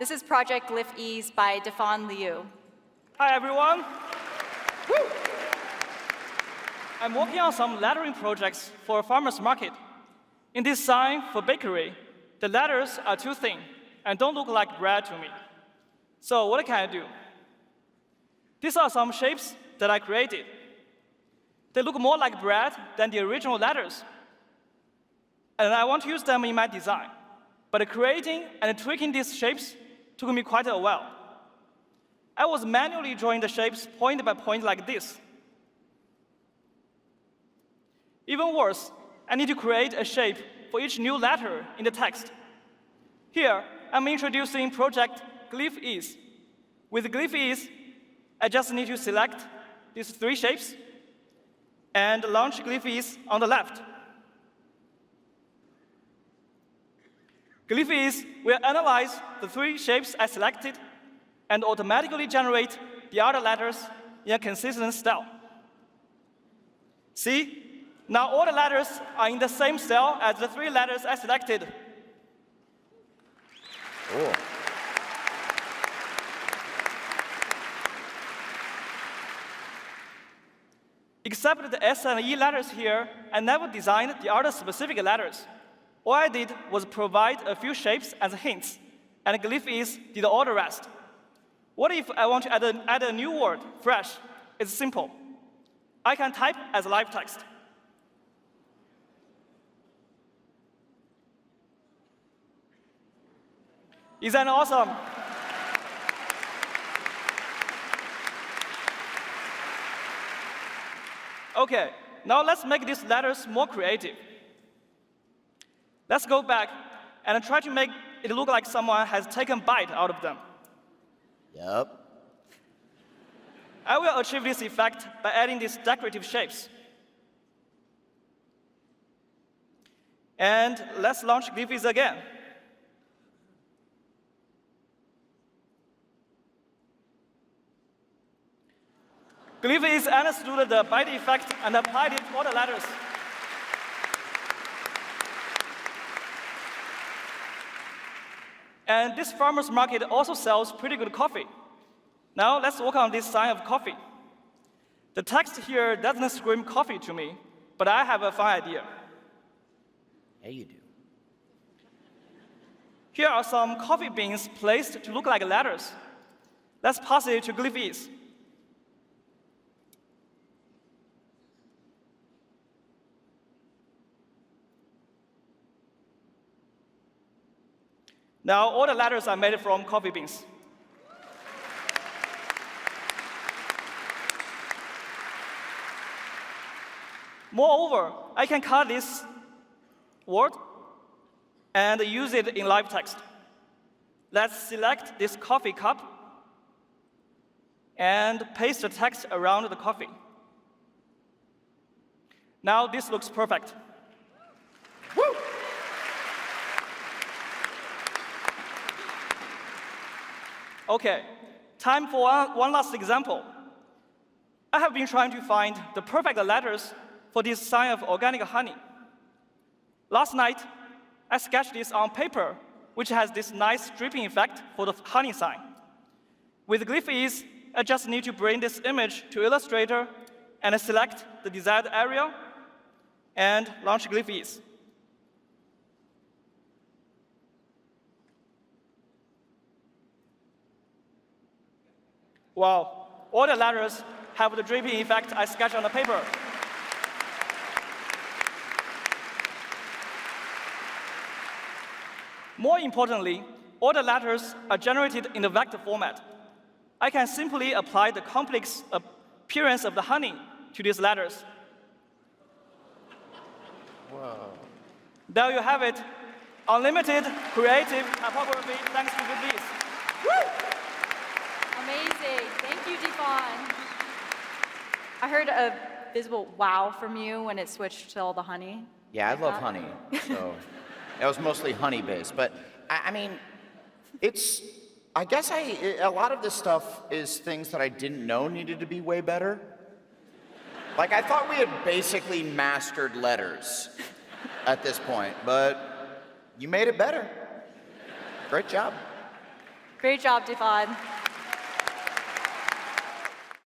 This is Project Glyph Ease by Defan Liu. Hi, everyone. Woo! I'm working on some lettering projects for a farmer's market. In this sign for bakery, the letters are too thin and don't look like bread to me. So what can I do? These are some shapes that I created. They look more like bread than the original letters. And I want to use them in my design. But creating and tweaking these shapes took me quite a while. I was manually drawing the shapes point by point like this. Even worse, I need to create a shape for each new letter in the text. Here, I'm introducing Project Glyph Ease. With Glyph Ease, I just need to select these 3 shapes and launch Glyph Ease on the left. Glyph Ease will analyze the 3 shapes I selected and automatically generate the other letters in a consistent style. See? Now all the letters are in the same style as the 3 letters I selected. Cool. Except the S and E letters here, I never designed the other specific letters. All I did was provide a few shapes as hints, and Glyph Ease did all the rest. What if I want to add a new word, fresh? It's simple. I can type as live text. Isn't that awesome? OK, now let's make these letters more creative. Let's go back and try to make it look like someone has taken a bite out of them. Yep. I will achieve this effect by adding these decorative shapes. And let's launch Glyph Ease again. Glyph Ease understood the bite effect and applied it to all the letters. And this farmer's market also sells pretty good coffee. Now let's work on this sign of coffee. The text here doesn't scream coffee to me, but I have a fun idea. Yeah, you do. Here are some coffee beans placed to look like letters. Let's pass it to Glyph Ease. Now all the letters are made from coffee beans. Moreover, I can cut this word and use it in live text. Let's select this coffee cup and paste the text around the coffee. Now this looks perfect. Woo! OK, time for one last example. I have been trying to find the perfect letters for this sign of organic honey. Last night, I sketched this on paper, which has this nice dripping effect for the honey sign. With Glyph Ease, I just need to bring this image to Illustrator and select the desired area and launch Glyph Ease. Wow, all the letters have the dripping effect I sketched on the paper. More importantly, all the letters are generated in the vector format. I can simply apply the complex appearance of the honey to these letters. Whoa. There you have it. Unlimited creative typography thanks to Glyph Ease. Woo! Amazing. Thank you, Defan. I heard a visible wow from you when it switched to all the honey. Yeah, I love honey, so that was mostly honey-based. But, I mean, I guess a lot of this stuff is things that I didn't know needed to be way better. Like, I thought we had basically mastered letters at this point, but you made it better. Great job. Great job, Defon.